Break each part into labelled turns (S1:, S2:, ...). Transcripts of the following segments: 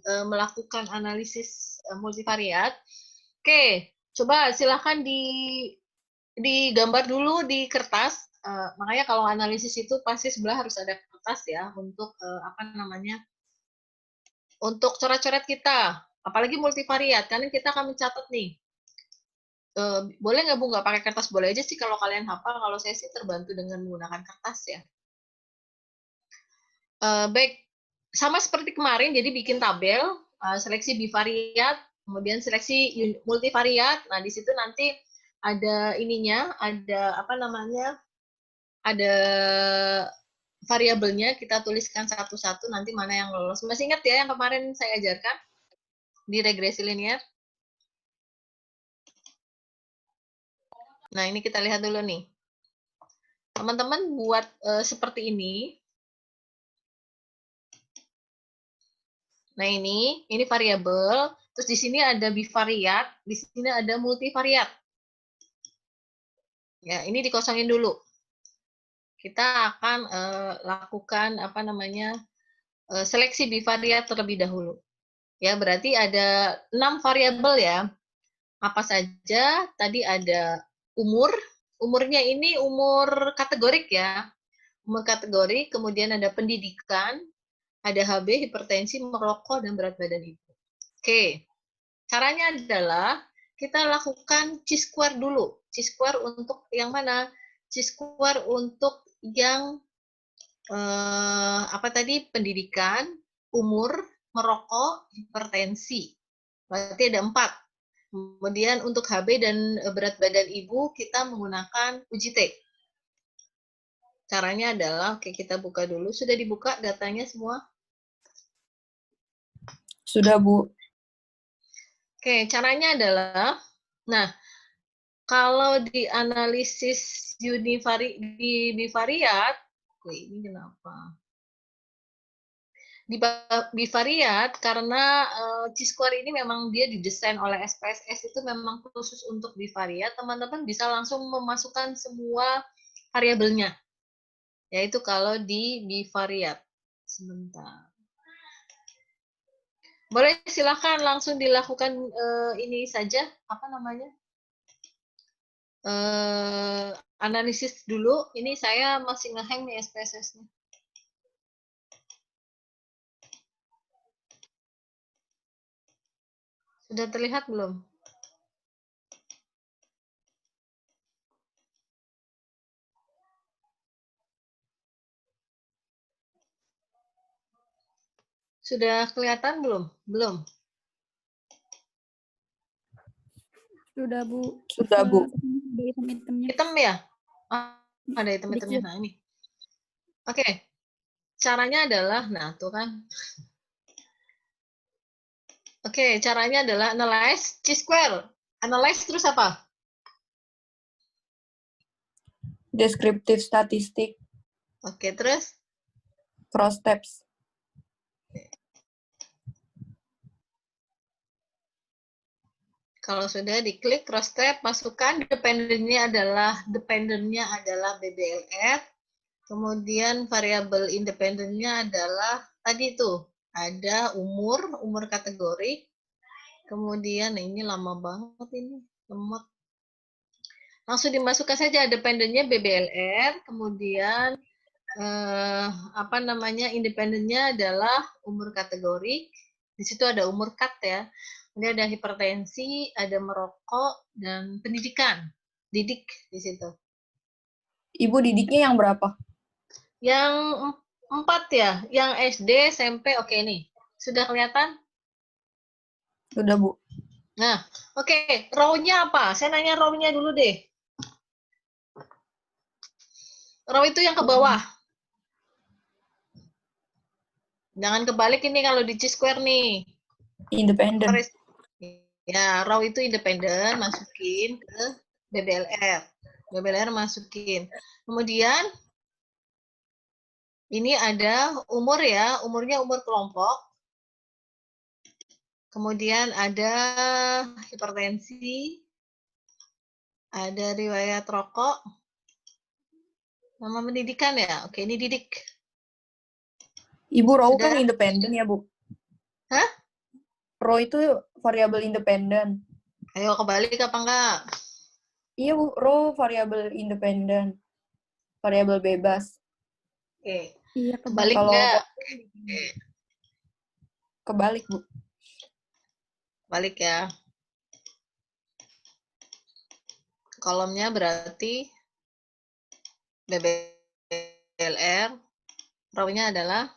S1: melakukan analisis multivariat. Oke, coba silahkan digambar dulu di kertas. Makanya kalau analisis itu pasti sebelah harus ada kertas ya untuk untuk coret-coret kita. Apalagi multivariat, karena kita akan mencatat nih. Boleh nggak Bu nggak pakai kertas? Boleh aja sih kalau kalian hafal. Kalau saya sih terbantu dengan menggunakan kertas ya. Baik, sama seperti kemarin, jadi bikin tabel, seleksi bivariat, kemudian seleksi multivariat. Nah, di situ nanti ada ininya, ada ada variabelnya, kita tuliskan satu-satu nanti mana yang lolos. Masih ingat ya yang kemarin saya ajarkan di regresi linear? Nah, ini kita lihat dulu nih. Teman-teman buat seperti ini. Nah, ini variabel, terus di sini ada bivariat, di sini ada multivariat. Ya, ini dikosongin dulu. Kita akan lakukan seleksi bivariat terlebih dahulu. Ya, berarti ada 6 variabel ya. Apa saja? Tadi ada umur, umurnya ini umur kategorik ya. Umur kategori, kemudian ada pendidikan, ada HB, hipertensi, merokok, dan berat badan ibu. Oke, caranya adalah kita lakukan chi-square dulu. Chi-square untuk yang mana? Chi-square untuk yang pendidikan, umur, merokok, hipertensi. Berarti ada 4. Kemudian untuk HB dan berat badan ibu kita menggunakan uji T. Caranya adalah, oke kita buka dulu. Sudah dibuka datanya semua?
S2: Sudah, Bu.
S1: Oke, caranya adalah, nah, kalau di analisis di bivariat, ini kenapa? Di bivariat, karena chi-square ini memang dia didesain oleh SPSS itu memang khusus untuk bivariat, teman-teman bisa langsung memasukkan semua variabelnya. Yaitu kalau di bivariat. Sebentar. Boleh silakan langsung dilakukan ini saja, analisis dulu. Ini saya masih ngehang nih SPSS-nya. Sudah terlihat belum? Sudah kelihatan belum? Belum.
S3: Sudah, Bu.
S2: Sudah, Bu.
S3: Hitam-hitamnya.
S1: Hitam ya? Ada hitam-hitamnya. Nah, ini. Oke. Caranya adalah, nah tuh kan. Oke, caranya adalah analyze chi-square. Analyze terus apa?
S2: Deskriptif statistik.
S1: Oke, terus?
S2: Cross steps.
S1: Kalau sudah diklik cross step, masukkan dependennya adalah BBLR. Kemudian variabel independennya adalah tadi tuh ada umur kategori. Kemudian ini lama banget ini, lemot. Langsung dimasukkan saja dependennya BBLR, kemudian independennya adalah umur kategori. Di situ ada umur kat ya. Kemudian ada hipertensi, ada merokok, dan pendidikan. Didik di situ.
S2: Ibu didiknya yang berapa?
S1: Yang 4 ya. Yang SD, SMP, oke nih. Sudah kelihatan?
S2: Sudah, Bu.
S1: Nah, oke. Row-nya apa? Saya nanya row-nya dulu deh. Row itu yang ke bawah. Jangan kebalik ini kalau di chi-square nih.
S2: Independen.
S1: Ya, row itu independen, masukin ke BBLR. BBLR masukin. Kemudian, ini ada umur ya, umurnya umur kelompok. Kemudian ada hipertensi, ada riwayat rokok, nama pendidikan ya. Oke, ini didik.
S2: Ibu row kan independen ya, Bu?
S1: Hah?
S2: Rho itu variabel independen.
S1: Ayo kebalik apa enggak?
S2: Iya, Bu. Rho variabel independen. Variabel bebas.
S1: Oke.
S3: Iya,
S1: Kebalik
S2: Kalau
S1: enggak?
S2: kebalik, Bu.
S1: Balik ya. Kolomnya berarti BBLR, row-nya adalah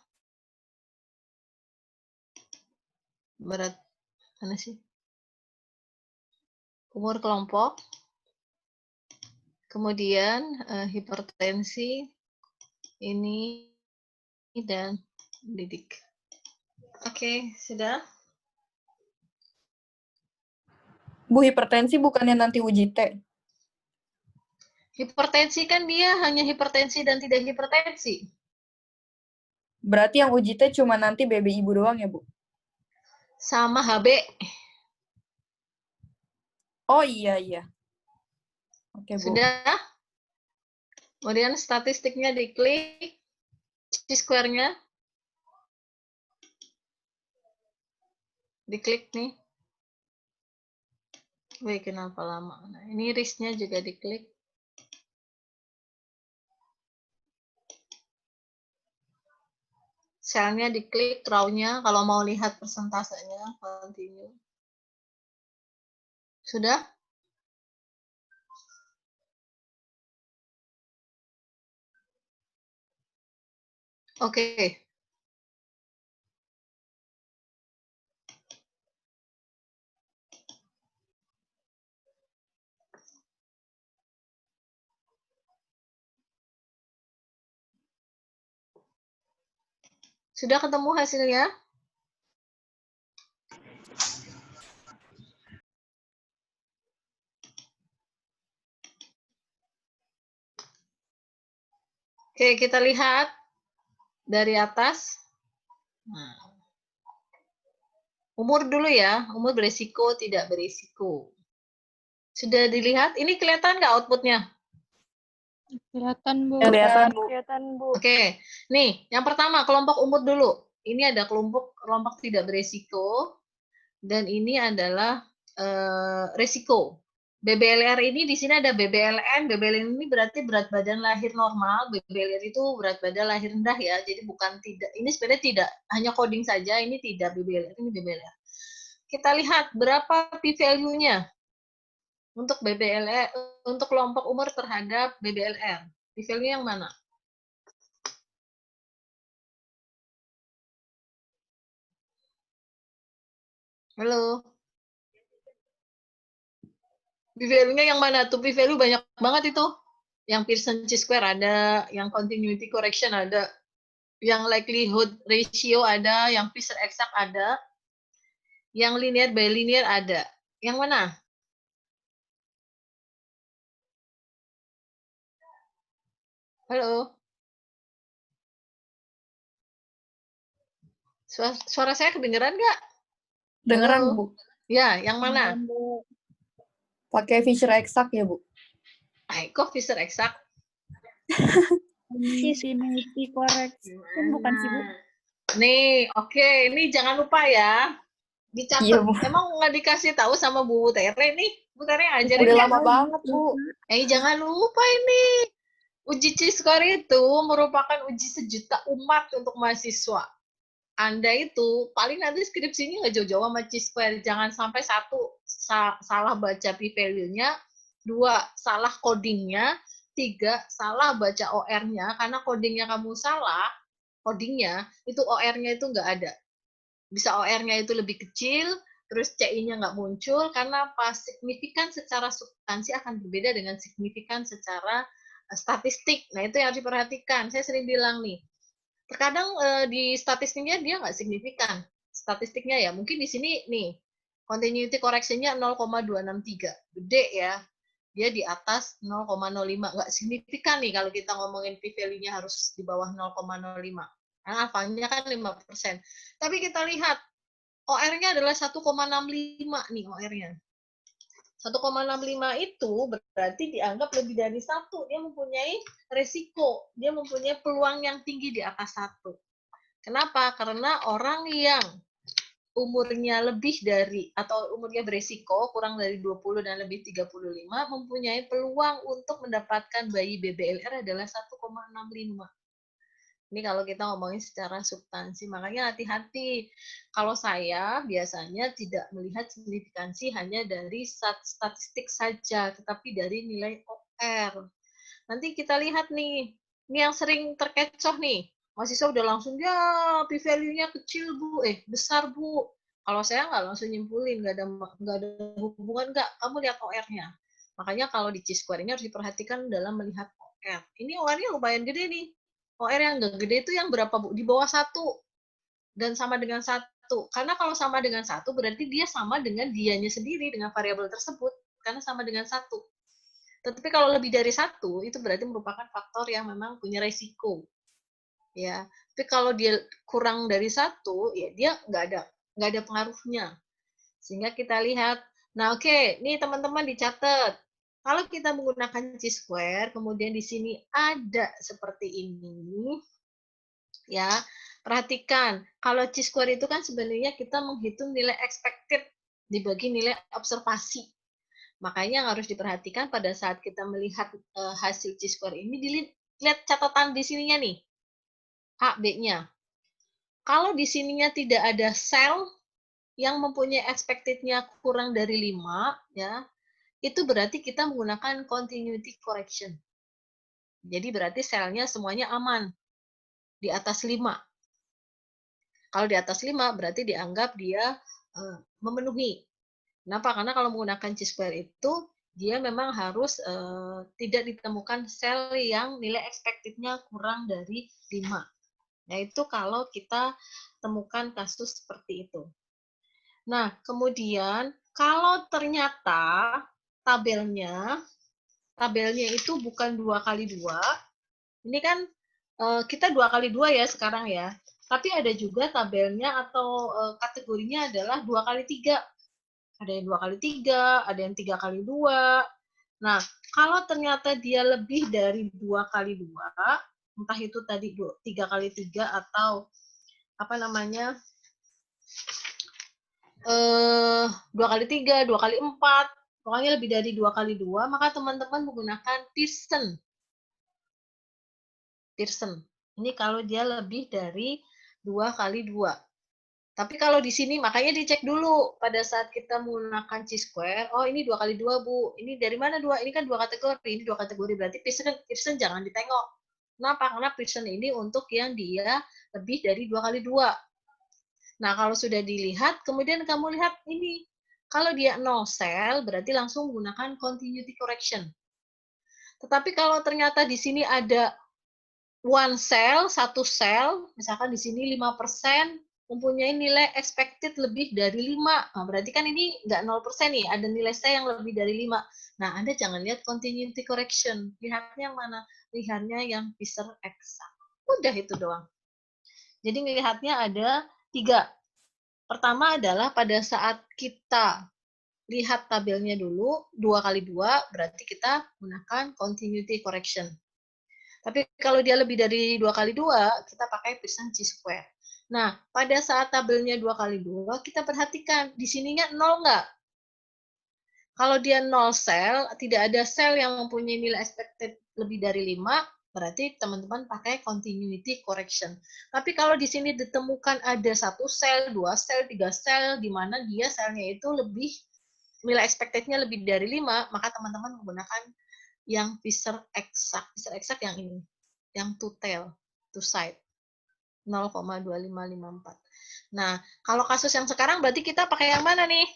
S1: berat mana sih? Umur kelompok, kemudian hipertensi ini dan didik. Oke, sudah.
S2: Bu, hipertensi bukannya nanti uji T.
S1: Hipertensi kan dia hanya hipertensi dan tidak hipertensi.
S2: Berarti yang uji T cuma nanti BB ibu doang ya, Bu?
S1: Sama HB.
S2: Oh iya. Oke, Bu.
S1: Sudah. Kemudian statistiknya diklik, chi-square-nya diklik nih. Wih, kenapa lama? Nah, ini risk-nya juga diklik. Selnya diklik, row-nya kalau mau lihat persentasenya, continue. Sudah? Oke. Sudah ketemu hasilnya? Oke, kita lihat dari atas. Nah. Umur dulu ya, umur berisiko, tidak berisiko. Sudah dilihat? Ini kelihatan nggak outputnya?
S3: Kelihatan, Bu.
S2: Kelihatan, Bu.
S1: Oke, nih yang pertama kelompok umur dulu. Ini ada kelompok tidak berisiko, dan ini adalah resiko. BBLR ini di sini ada BBLN. BBLN ini berarti berat badan lahir normal. BBLR itu berat badan lahir rendah ya. Jadi bukan tidak. Ini sebenarnya tidak hanya coding saja. Ini tidak BBLR, ini BBLR. Kita lihat berapa p-value-nya untuk BBLR, untuk kelompok umur terhadap BBLR. P-value yang mana? Halo. P-value-nya yang mana tuh? P-value banyak banget itu. Yang Pearson chi-square ada, yang continuity correction ada, yang likelihood ratio ada, yang Fisher exact ada, yang linear by linear ada. Yang mana? Halo. Suara saya kedengeran nggak?
S2: Dengeran,
S1: Halo?
S2: Bu.
S1: Ya, yang mana?
S2: Pakai Fisher exact ya, Bu?
S1: Kok Fisher exact?
S3: Continuity correction bukan sih, Bu?
S1: Nih, oke. Ini jangan lupa ya. Dicatat.
S2: Iya, Bu.
S1: Emang nggak dikasih tahu sama Bu Tere nih? Bu Tere ajarin
S2: Udah
S1: ya?
S2: lama banget, Bu.
S1: Jangan lupa ini. Uji chi-square itu merupakan uji sejuta umat untuk mahasiswa. Anda itu paling nanti skripsinya nggak jauh-jauh sama chi-square. Jangan sampai satu, salah baca p-value-nya, dua, salah codingnya, tiga, salah baca OR-nya, karena codingnya kamu salah, codingnya, itu OR-nya itu nggak ada. Bisa OR-nya itu lebih kecil, terus CI-nya nggak muncul, karena pas signifikan secara substansi akan berbeda dengan signifikan secara statistik. Nah, itu yang harus diperhatikan. Saya sering bilang nih, terkadang di statistiknya dia nggak signifikan. Statistiknya ya, mungkin di sini nih, continuity correction-nya 0,263. Gede ya. Dia di atas 0,05. Nggak signifikan nih kalau kita ngomongin p-value-nya harus di bawah 0,05. Karena alfanya kan 5%. Tapi kita lihat, OR-nya adalah 1,65 nih OR-nya. 1,65 itu berarti dianggap lebih dari 1. Dia mempunyai resiko, dia mempunyai peluang yang tinggi di atas 1. Kenapa? Karena orang yang umurnya lebih dari atau umurnya beresiko kurang dari 20 dan lebih 35 mempunyai peluang untuk mendapatkan bayi BBLR adalah 1,65. Ini kalau kita ngomongin secara substansi, makanya hati-hati. Kalau saya biasanya tidak melihat signifikansi hanya dari statistik saja, tetapi dari nilai OR. Nanti kita lihat nih, ini yang sering terkecoh nih. Mahasiswa udah langsung, ya p-value-nya kecil Bu, besar Bu. Kalau saya nggak langsung nyimpulin, nggak ada hubungan nggak, kamu lihat OR-nya. Makanya kalau di Chi-square ini harus diperhatikan dalam melihat OR. Ini OR-nya lumayan gede nih. OR yang nggak gede itu yang berapa Bu? Di bawah 1 dan sama dengan 1. Karena kalau sama dengan 1 berarti dia sama dengan dianya sendiri, dengan variabel tersebut. Karena sama dengan 1. Tetapi kalau lebih dari 1, itu berarti merupakan faktor yang memang punya resiko. Ya, tapi kalau dia kurang dari 1, ya dia nggak ada pengaruhnya. Sehingga kita lihat, nah oke, nih teman-teman dicatat. Kalau kita menggunakan Chi-square, kemudian di sini ada seperti ini, ya, perhatikan, kalau Chi-square itu kan sebenarnya kita menghitung nilai expected dibagi nilai observasi. Makanya yang harus diperhatikan pada saat kita melihat hasil Chi-square ini, dilihat catatan di sininya nih, A, B-nya. Kalau di sininya tidak ada sel yang mempunyai expected-nya kurang dari 5, ya, itu berarti kita menggunakan continuity correction. Jadi berarti selnya semuanya aman, di atas 5. Kalau di atas 5, berarti dianggap dia memenuhi. Kenapa? Karena kalau menggunakan Chi-square itu, dia memang harus tidak ditemukan sel yang nilai expected-nya kurang dari 5. Nah, itu kalau kita temukan kasus seperti itu. Nah, kemudian kalau ternyata tabelnya itu bukan 2x2, ini kan kita 2x2 ya sekarang ya, tapi ada juga tabelnya atau kategorinya adalah 2x3. Ada yang 2x3, ada yang 3x2. Nah, kalau ternyata dia lebih dari 2x2, entah itu tadi 3x3 atau apa namanya 2x3, 2x4, pokoknya lebih dari 2x2, maka teman-teman menggunakan Pearson. Ini kalau dia lebih dari 2x2. Tapi kalau di sini makanya dicek dulu pada saat kita menggunakan Chi-square, oh ini 2x2 Bu, ini dari mana 2? Ini kan 2 kategori, ini 2 kategori berarti Pearson jangan ditengok. Kenapa? Karena Pearson ini untuk yang dia lebih dari 2x2. Nah, kalau sudah dilihat, kemudian kamu lihat ini. Kalau dia 0 sel, berarti langsung menggunakan continuity correction. Tetapi kalau ternyata di sini ada 1 sel, 1 sel, misalkan di sini 5%, mempunyai nilai expected lebih dari 5. Nah, berarti kan ini nggak 0% nih, ada nilai sel yang lebih dari 5. Nah, Anda jangan lihat continuity correction. Lihatnya yang mana? Lihatnya yang Fisher eksak. Udah itu doang. Jadi melihatnya ada 3. Pertama adalah pada saat kita lihat tabelnya dulu, 2x2, berarti kita gunakan continuity correction. Tapi kalau dia lebih dari 2x2, kita pakai Pearson Chi-square. Nah, pada saat tabelnya 2x2, kita perhatikan, di sininya 0 nggak? Kalau dia 0 sel, tidak ada sel yang mempunyai nilai expected lebih dari 5, berarti teman-teman pakai continuity correction. Tapi kalau di sini ditemukan ada 1 sel, 2 sel, 3 sel, di mana dia selnya itu lebih, nilai expected-nya lebih dari 5, maka teman-teman menggunakan yang Fisher eksak. Fisher eksak yang ini, yang two tail, two side, 0,2554. Nah, kalau kasus yang sekarang berarti kita pakai yang mana nih?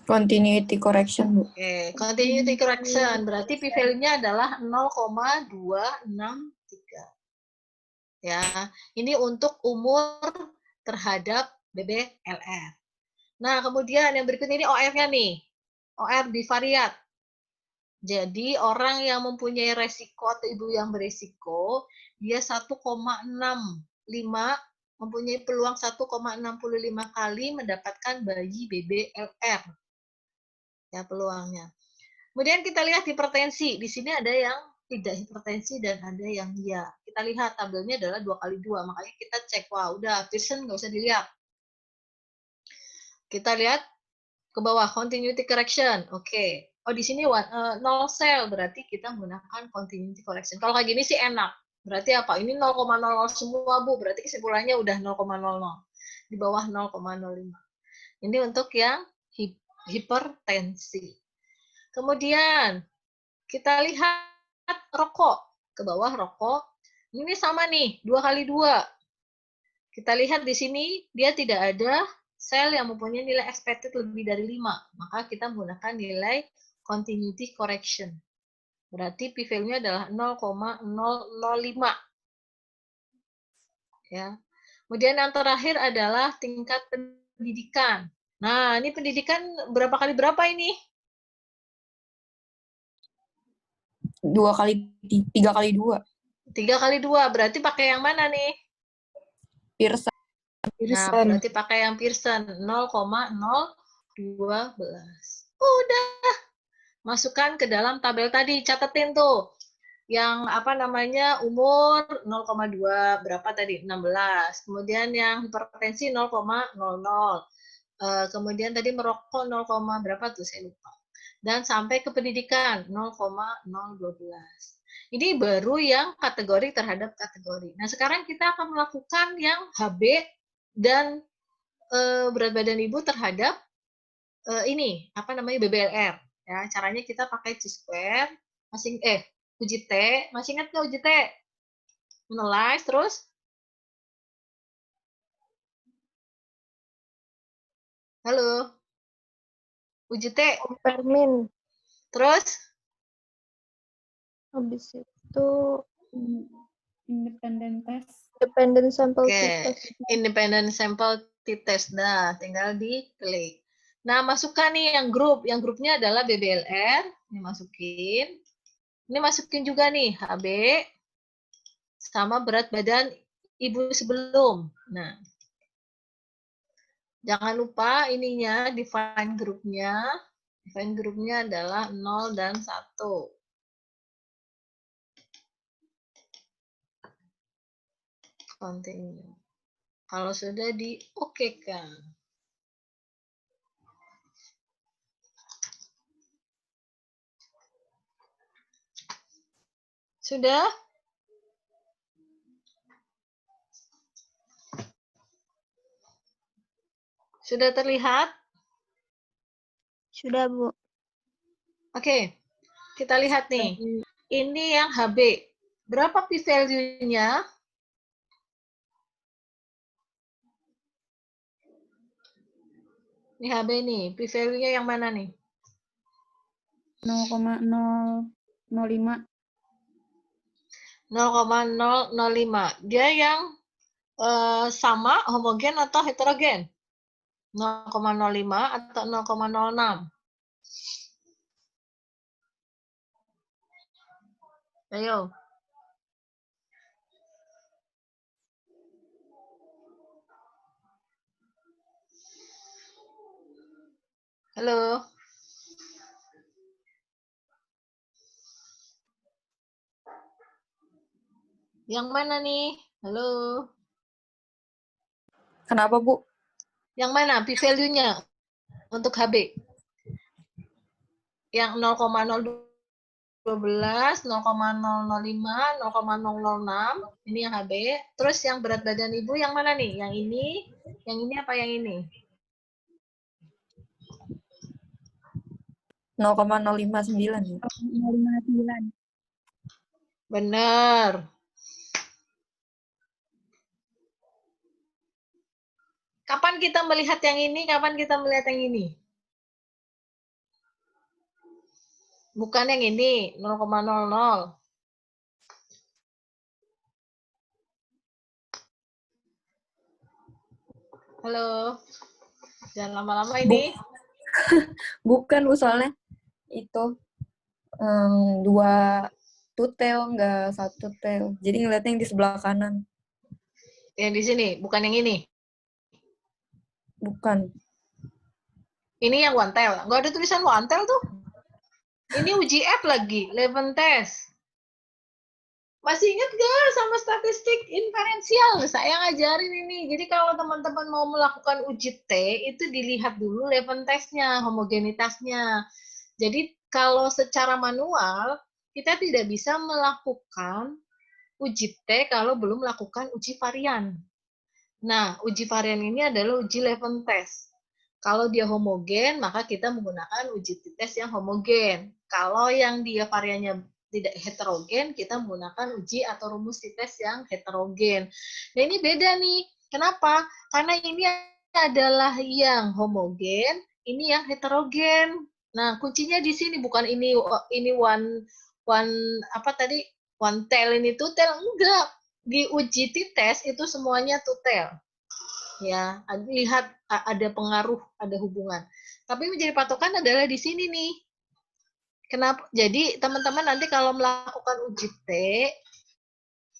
S2: Continuity correction, Bu.
S1: Oke, continuity correction berarti p-value-nya adalah 0,263. Ya, ini untuk umur terhadap BBLR. Nah, kemudian yang berikut ini OR-nya nih. OR bivariat. Jadi orang yang mempunyai resiko atau ibu yang beresiko, dia 1,65 mempunyai peluang 1,65 kali mendapatkan bayi BBLR. Ya, peluangnya. Kemudian kita lihat hipertensi. Di sini ada yang tidak hipertensi dan ada yang ya. Kita lihat tabelnya adalah 2x2, makanya kita cek, wah udah Pearson nggak usah dilihat. Kita lihat ke bawah, continuity correction. Oke. Oh, di sini 0 sel, berarti kita menggunakan continuity correction. Kalau kayak gini sih enak. Berarti apa? Ini 0,00 semua, Bu. Berarti kesimpulannya udah 0,00. Di bawah 0,05. Ini untuk yang hipertensi. Kemudian, kita lihat rokok. Ke bawah rokok. Ini sama nih, 2x2. Kita lihat di sini, dia tidak ada sel yang mempunyai nilai expected lebih dari 5, maka kita menggunakan nilai continuity correction. Berarti p-value-nya adalah 0,005. Ya. Kemudian yang terakhir adalah tingkat pendidikan. Nah, ini pendidikan berapa kali berapa ini?
S2: 3x2.
S1: 3x2, berarti pakai yang mana nih?
S2: Pearson.
S1: Nah, berarti pakai yang Pearson 0,012. Udah. Masukkan ke dalam tabel tadi, catetin tuh. Yang apa namanya umur 0,2 berapa tadi 16. Kemudian yang hipertensi 0,00. Kemudian tadi merokok 0, berapa tuh saya lupa. Dan sampai ke pendidikan 0,012. Ini baru yang kategori terhadap kategori. Nah, sekarang kita akan melakukan yang HB dan berat badan ibu terhadap ini apa namanya BBLR. Ya, caranya kita pakai Chi-square, UJT, masih ingat nggak UJT? Analyze terus. Halo. UJT.
S3: Permin.
S1: Terus?
S3: Habis itu
S4: Independent test.
S3: independent sample
S1: Oke, independent sample t-test. Nah, tinggal diklik. Nah, masukkan nih yang grup. Yang grupnya adalah BBLR. Ini masukin. Ini masukin juga nih HB sama berat badan ibu sebelum. Nah, jangan lupa ininya define grupnya. Define grupnya adalah 0 dan 1. Continue. Kalau sudah di-okekan. Sudah? Sudah terlihat?
S3: Sudah, Bu.
S1: Oke, kita lihat nih. Ini yang HB. Berapa p-value-nya? Ini HB nih. P-value-nya yang mana nih?
S4: 0,005.
S1: 0,005. Dia yang sama, homogen atau heterogen? 0,05 atau 0,06? Ayo. Halo. Yang mana nih? Halo.
S2: Kenapa, Bu?
S1: Yang mana p-value-nya untuk HB? Yang 0,012, 0,005, 0,006. Ini yang HB. Terus yang berat badan ibu yang mana nih? Yang ini apa yang ini?
S2: 0,059.
S4: 0,059.
S1: Benar. Kapan kita melihat yang ini? Kapan kita melihat yang ini? Bukan yang ini, 0,00. Halo. Jangan lama-lama ini.
S2: Bukan, Bu, soalnya itu 2 tutel, nggak 1 tel. Jadi ngeliatnya yang di sebelah kanan.
S1: Yang di sini, bukan yang ini.
S2: Bukan.
S1: Ini yang one tel. Nggak ada tulisan one tel tuh. Ini UGF lagi, 11 test. Masih ingat gak sama statistik inferensial? Saya ngajarin ini. Jadi kalau teman-teman mau melakukan uji T, itu dilihat dulu level testnya, homogenitasnya. Jadi kalau secara manual, kita tidak bisa melakukan uji T kalau belum melakukan uji varian. Nah, uji varian ini adalah uji level test. Kalau dia homogen, maka kita menggunakan uji tes yang homogen. Kalau yang dia variannya tidak heterogen, kita menggunakan uji atau rumus tes yang heterogen. Nah, ini beda nih. Kenapa? Karena ini adalah yang homogen, ini yang heterogen. Nah, kuncinya di sini, bukan ini one apa tadi? One tail ini two tail, enggak. Di uji tes itu semuanya two tail. Ya, lihat ada pengaruh, ada hubungan. Tapi menjadi patokan adalah di sini nih. Kenapa? Jadi teman-teman nanti kalau melakukan uji T,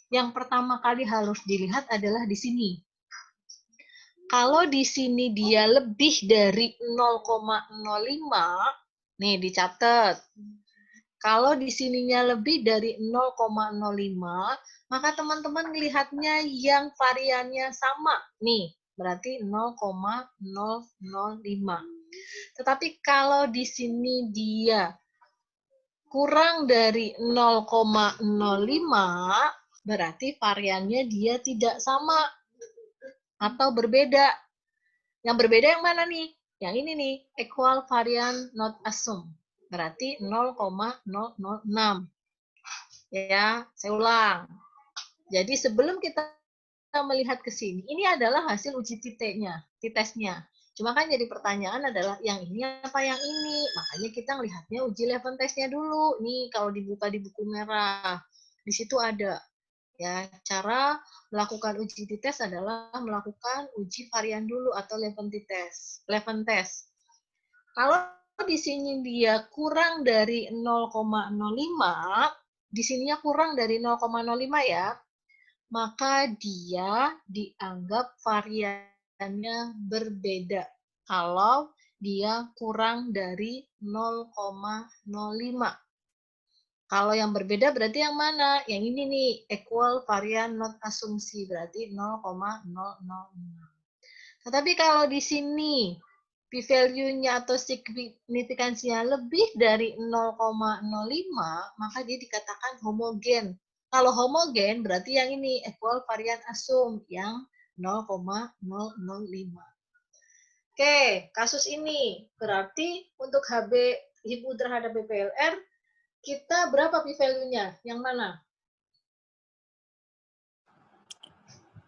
S1: yang pertama kali harus dilihat adalah di sini. Kalau di sini dia lebih dari 0,05, nih dicatat. Kalau di sininya lebih dari 0,05, maka teman-teman melihatnya yang variannya sama. Nih, berarti 0,005. Tetapi kalau di sini dia kurang dari 0,05, berarti variannya dia tidak sama atau berbeda. Yang berbeda yang mana nih? Yang ini nih, equal varian not assumed. Berarti 0,006. Ya, saya ulang. Jadi sebelum kita melihat ke sini, ini adalah hasil uji tesnya. Cuma kan jadi pertanyaan adalah yang ini apa yang ini? Makanya kita melihatnya uji level testnya dulu. Nih kalau dibuka di buku merah, di situ ada. Ya, cara melakukan uji tes adalah melakukan uji varian dulu atau level test. Kalau di sini dia kurang dari 0,05, di sininya kurang dari 0,05 ya, maka dia dianggap variannya berbeda kalau dia kurang dari 0,05. Kalau yang berbeda berarti yang mana? Yang ini nih, equal varian not asumsi, berarti 0,006. Tetapi kalau di sini p-value-nya atau signifikansinya lebih dari 0,05, maka dia dikatakan homogen. Kalau homogen berarti yang ini equal varian asum yang 0,005. Oke, kasus ini berarti untuk HB Ibu terhadap BPLR kita berapa p-value-nya? Yang mana?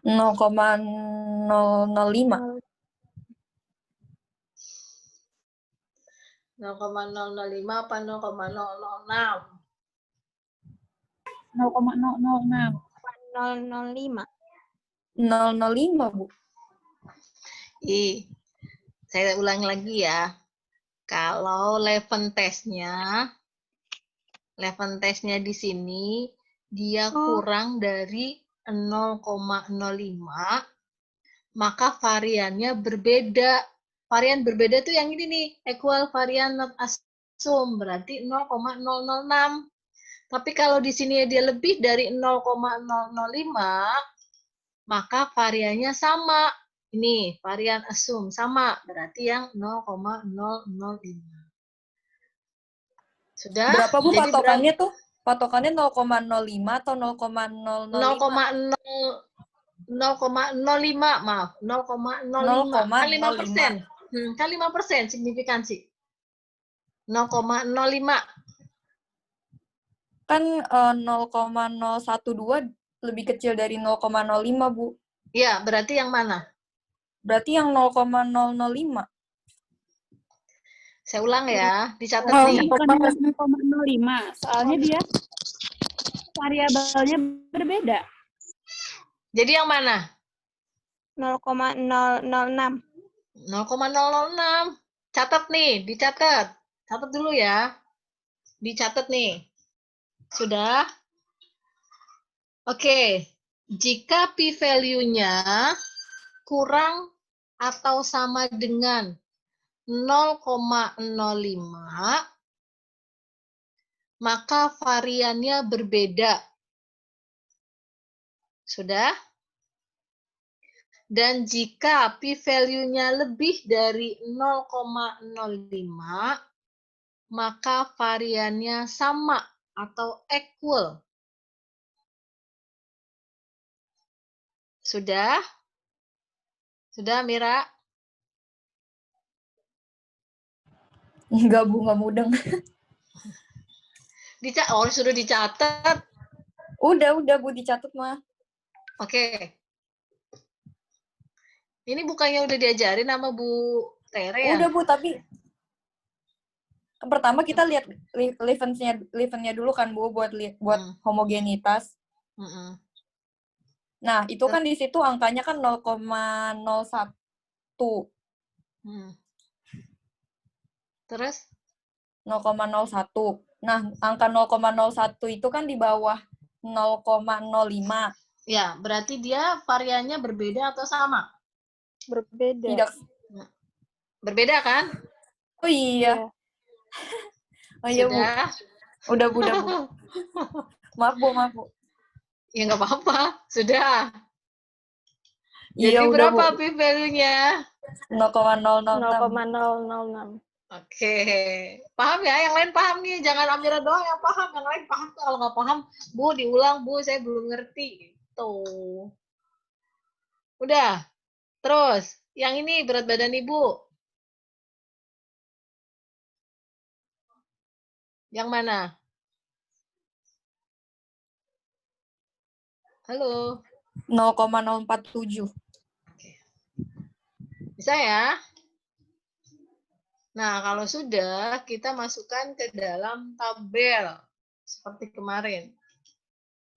S2: 0,005.
S1: 0,005 apa 0,006?
S4: 0,006.
S3: 005.
S2: 005, Bu.
S1: Saya ulang lagi ya. Kalau level testnya di sini dia kurang dari 0,05, maka variannya berbeda. Varian berbeda tuh yang ini nih, equal varian not assumed, berarti 0,006. Tapi kalau di sini dia lebih dari 0,005, maka variannya sama. Ini varian assume sama, berarti yang 0,005. Sudah?
S2: Berapa, Bu,
S1: Jadi
S2: patokannya tuh? Patokannya 0,05 atau 0,005?
S1: 0,05, maaf. 0,05. Kan 5%. Kan 5% signifikansi. 0,05.
S2: Kan 0,012 lebih kecil dari 0,05, Bu.
S1: Iya, berarti yang mana?
S2: Berarti yang 0,005.
S1: Saya ulang ya, dicatat nih.
S4: Bukan 0,05, soalnya dia variabelnya berbeda.
S1: Jadi yang mana?
S3: 0,006.
S1: 0,006. Catat nih, dicatat. Catat dulu ya. Dicatat nih. Sudah? Oke. Jika p-value-nya kurang atau sama dengan 0,05, maka variannya berbeda. Sudah? Dan jika p-value-nya lebih dari 0,05, maka variannya sama atau equal. Sudah? Sudah, Mira?
S2: Enggak, Bu, enggak mudeng.
S1: Oh, sudah dicatat.
S2: Udah, Bu, dicatat mah.
S1: Oke. Ini bukannya udah diajarin sama Bu Tere ya?
S2: Udah, Bu, tapi pertama kita lihat Leuven's-nya dulu kan, Bu, buat homogenitas. Nah, itu kan di situ angkanya kan 0,01.
S1: Terus?
S2: 0,01. Nah, angka 0,01 itu kan di bawah 0,05.
S1: Ya, berarti dia variannya berbeda atau sama?
S3: Berbeda.
S2: Tidak.
S1: Berbeda kan?
S2: Oh iya. Oh iya, Bu.
S1: Sudah?
S2: Udah, Bu. Maaf, Bu.
S1: Ya nggak apa-apa. Sudah.
S2: Iya,
S1: Jadi
S2: udah,
S1: berapa
S2: Bu.
S1: p-value-nya?
S2: 0,006.
S3: 0,006.
S1: Oke. Paham ya? Yang lain paham nih. Jangan Amira doang yang paham. Yang lain paham. Kalau nggak paham, Bu, diulang, Bu. Saya belum ngerti. Gitu. Udah. Terus. Yang ini berat badan Ibu. Yang mana? Halo.
S2: 0,047.
S1: Bisa ya? Nah, kalau sudah, kita masukkan ke dalam tabel. Seperti kemarin.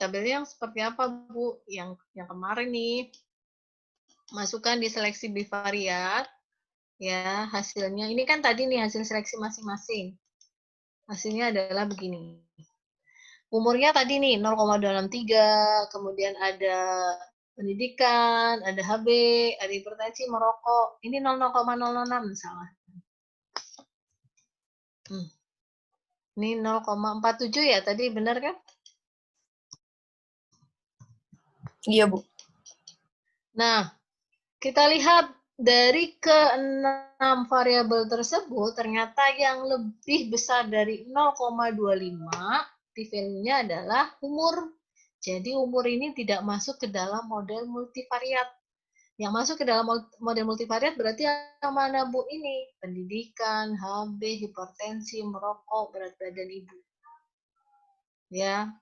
S1: Tabelnya yang seperti apa, Bu? Yang kemarin nih. Masukkan di seleksi bivariat. Ya, hasilnya. Ini kan tadi nih hasil seleksi masing-masing. Hasilnya adalah begini. Umurnya tadi nih 0,263, kemudian ada pendidikan, ada HB, ada hipertensi, merokok. Ini 0,006 misalnya. Ini 0,47 ya tadi, benar kan?
S2: Iya, Bu.
S1: Nah, kita lihat dari ke-6 variabel tersebut, ternyata yang lebih besar dari 0,25, p-value-nya adalah umur. Jadi umur ini tidak masuk ke dalam model multivariat. Yang masuk ke dalam model multivariat berarti yang mana, Bu? Ini pendidikan, HB, hipertensi, merokok, berat badan Ibu. Ya,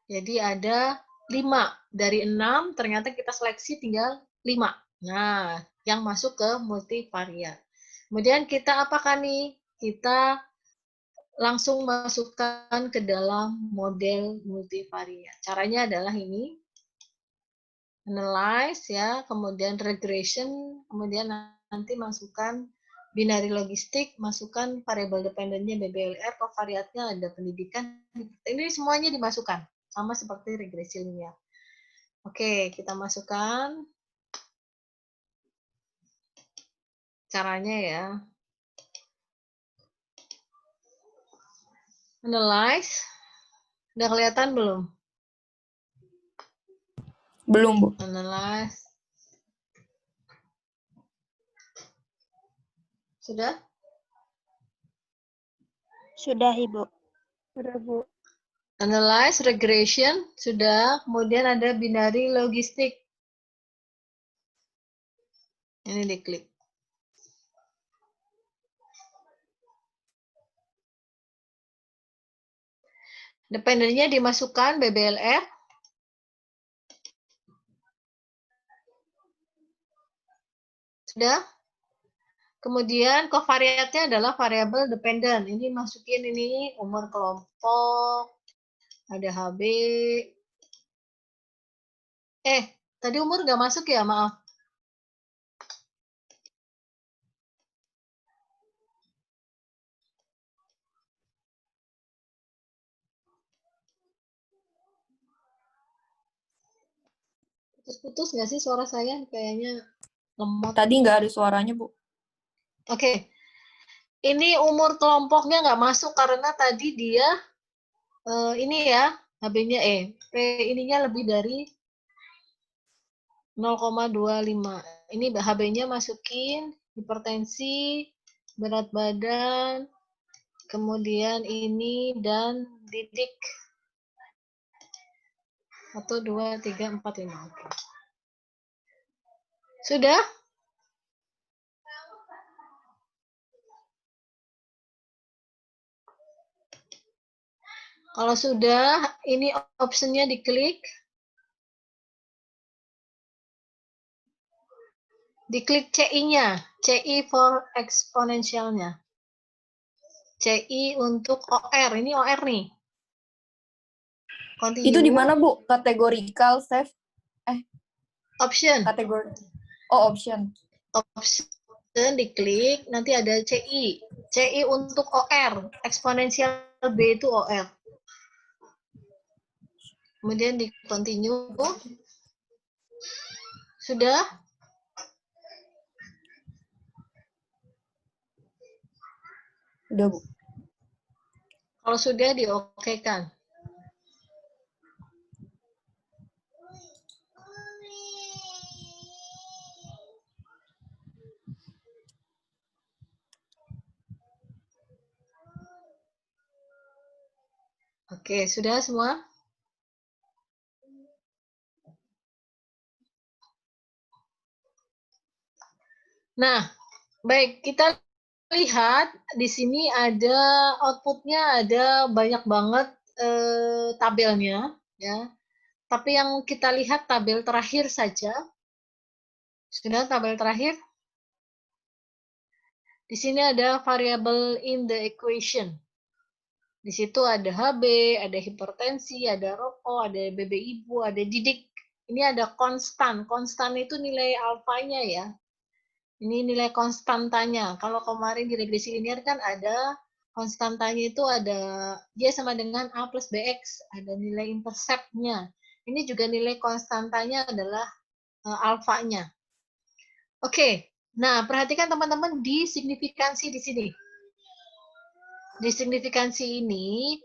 S1: jadi ada 5 dari 6, ternyata kita seleksi tinggal 5. Nah, yang masuk ke multivariat. Kemudian kita apakan nih? Kita langsung masukkan ke dalam model multivariat. Caranya adalah ini. Analyze ya, kemudian regression, kemudian nanti masukkan binary logistik, masukkan variabel dependennya BBLR, covariatnya ada pendidikan. Ini semuanya dimasukkan, sama seperti regresi linear. Oke, kita masukkan caranya ya. Analyze. Udah kelihatan belum?
S2: Belum, Bu.
S1: Analyze. Sudah?
S3: Sudah, Ibu. Sudah, Bu.
S1: Analyze, regression, sudah. Kemudian ada binary logistik. Ini diklik. Dependennya dimasukkan BBLR. Sudah? Kemudian covariatnya adalah variabel dependent. Ini masukin ini umur kelompok, ada HB. Tadi umur nggak masuk ya, maaf. Putus-putus nggak sih suara saya? Kayaknya lemot.
S2: Tadi nggak ada suaranya, Bu.
S1: Oke. Ini umur kelompoknya nggak masuk karena tadi dia ini ya, HB-nya P ininya lebih dari 0,25. Ini HB-nya masukin, hipertensi, berat badan, kemudian ini dan didik. 1, 2, 3, 4, 5. Oke. Sudah? Kalau sudah, ini optionnya diklik. Diklik CI-nya. CI for exponentialnya. CI untuk OR. Ini OR nih. Continue.
S2: Itu di mana, Bu? Kategorikal, save,
S1: Option.
S2: kategori. Oh, option.
S1: Option diklik, nanti ada CI. CI untuk OR. Eksponensial B itu OR. Kemudian di continue. Sudah?
S2: Udah, Bu.
S1: Kalau sudah, di-okekan. Oke, sudah semua? Nah, baik, kita lihat di sini ada outputnya, ada banyak banget tabelnya, ya. Tapi yang kita lihat tabel terakhir saja. Sudah tabel terakhir? Di sini ada variable in the equation. Di situ ada HB, ada hipertensi, ada rokok, ada BB ibu, ada didik. Ini ada konstan. Konstan itu nilai alfanya ya. Ini nilai konstantanya. Kalau kemarin di regresi linear kan ada konstantanya itu ada dia sama dengan A plus BX. Ada nilai interceptnya. Ini juga nilai konstantanya adalah alfanya. Oke. Nah, perhatikan teman-teman di signifikansi di sini. Di signifikansi ini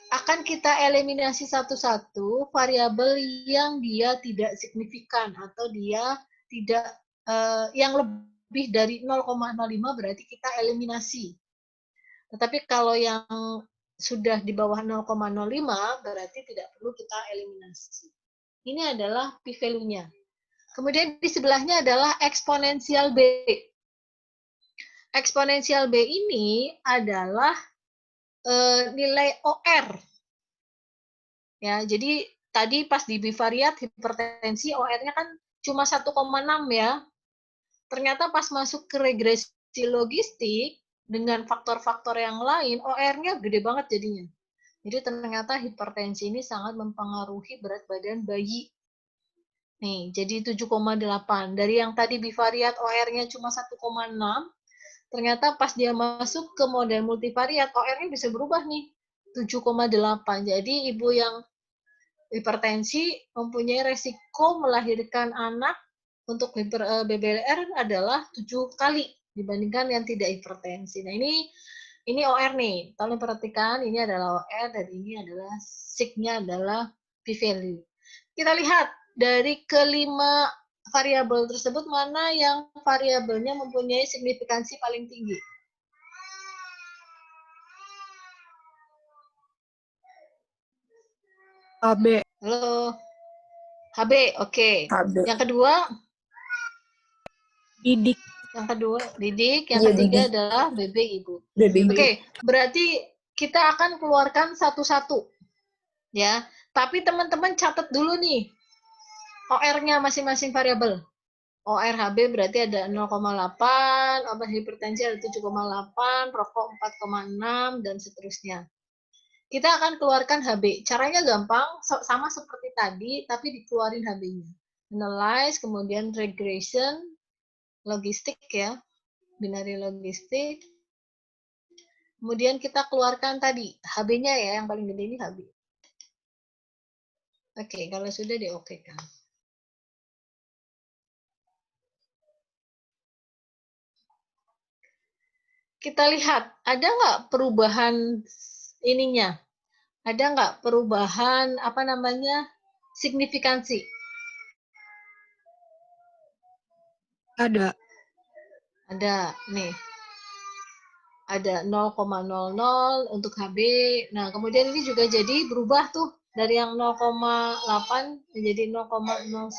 S1: akan kita eliminasi satu-satu variabel yang dia tidak signifikan atau dia tidak yang lebih dari 0,05 berarti kita eliminasi. Tetapi kalau yang sudah di bawah 0,05 berarti tidak perlu kita eliminasi. Ini adalah p-value-nya. Kemudian di sebelahnya adalah eksponensial B. Eksponensial B ini adalah nilai OR. Ya, jadi tadi pas di bivariat hipertensi OR-nya kan cuma 1,6 ya. Ternyata pas masuk ke regresi logistik dengan faktor-faktor yang lain, OR-nya gede banget jadinya. Jadi ternyata hipertensi ini sangat mempengaruhi berat badan bayi. Nih, jadi 7,8. Dari yang tadi bivariat OR-nya cuma 1,6, ternyata pas dia masuk ke model multivariat, OR-nya bisa berubah nih, 7,8. Jadi ibu yang hipertensi mempunyai resiko melahirkan anak untuk BBLR adalah 7 kali dibandingkan yang tidak hipertensi. Nah, ini OR nih. Tolong perhatikan, ini adalah OR dan ini adalah sig-nya adalah p-value. Kita lihat dari kelima variabel tersebut mana yang variabelnya mempunyai signifikansi paling tinggi.
S2: HB.
S1: Halo. HB, oke.
S2: HB.
S1: Yang kedua?
S4: Didik.
S1: Yang kedua, didik. Yang
S2: Iya,
S1: ketiga
S2: didik.
S1: adalah BB ibu.
S2: BB ibu.
S1: Oke, berarti kita akan keluarkan satu-satu. Ya, tapi teman-teman catat dulu nih. OR-nya masing-masing variabel. OR HB berarti ada 0,8, obat hipertensi ada 7,8, rokok 4,6, dan seterusnya. Kita akan keluarkan HB. Caranya gampang, sama seperti tadi, tapi dikeluarin HB-nya. Analyze, kemudian regression, logistik ya, binary logistik. Kemudian kita keluarkan tadi, HB-nya ya, yang paling gede ini HB. Oke, kalau sudah di-okekan. Kita lihat, ada nggak perubahan ininya? Ada nggak perubahan, signifikansi?
S3: Ada.
S1: Ada, nih. Ada 0,00 untuk HB. Nah, kemudian ini juga jadi berubah tuh dari yang 0,8 menjadi 0,09.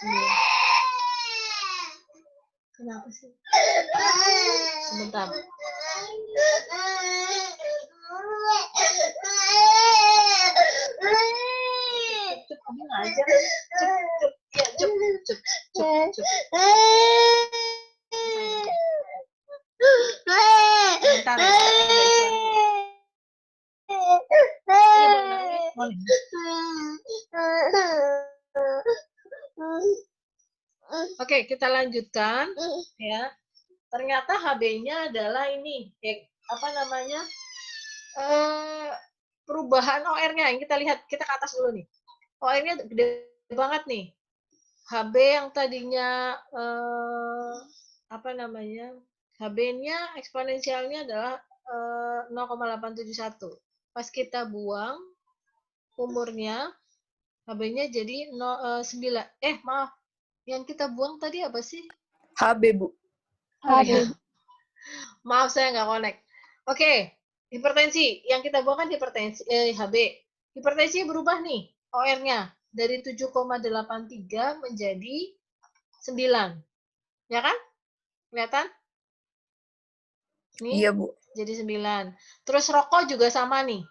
S1: Kenapa sih? Sebentar. Cep, kamu ngajar. Cep. Bentar ya, Oke, kita lanjutkan ya. Ternyata HB-nya adalah ini, apa namanya? Perubahan OR-nya yang kita lihat, kita ke atas dulu nih. OR-nya gede banget nih. HB yang tadinya apa namanya? HB-nya eksponensialnya adalah 0,871. Pas kita buang umurnya, HB-nya jadi 9. Maaf. Yang kita buang tadi apa sih?
S2: HB, Bu.
S1: Oh, iya. Maaf, saya nggak connect. Oke, hipertensi. Yang kita buang kan hipertensi, HB. Hipertensi berubah nih, OR-nya. Dari 7,83 menjadi 9. Ya kan? Kelihatan? Nih,
S2: Iya, Bu.
S1: jadi 9. Terus rokok juga sama nih.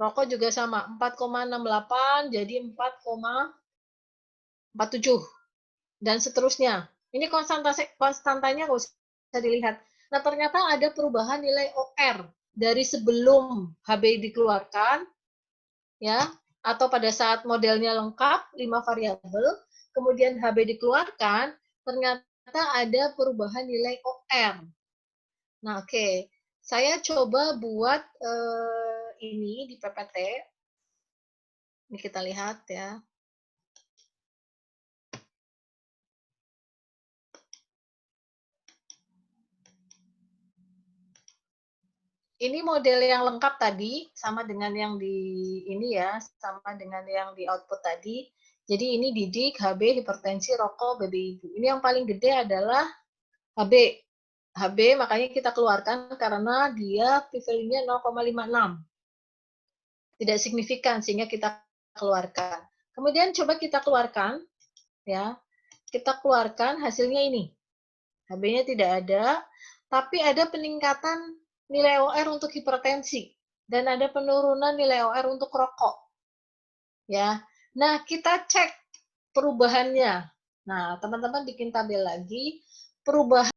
S1: Rokok juga sama. 4,68 jadi 4,47. Dan seterusnya. Ini konstantanya nggak usah dilihat. Nah, ternyata ada perubahan nilai OR dari sebelum HB dikeluarkan, ya, atau pada saat modelnya lengkap, 5 variabel, kemudian HB dikeluarkan, ternyata ada perubahan nilai OR. Nah, oke. Saya coba buat ini di PPT. Ini kita lihat ya. Ini model yang lengkap tadi, sama dengan yang di ini ya, sama dengan yang di output tadi. Jadi ini didik, HB, hipertensi, rokok, baby ibu. Ini yang paling gede adalah HB. HB makanya kita keluarkan karena dia p-value-nya 0,56. Tidak signifikan sehingga kita keluarkan. Kemudian coba kita keluarkan, ya. Kita keluarkan hasilnya ini. HB-nya tidak ada, tapi ada peningkatan nilai OR untuk hipertensi dan ada penurunan nilai OR untuk rokok. Ya. Nah, kita cek perubahannya. Nah, teman-teman bikin tabel lagi, perubahan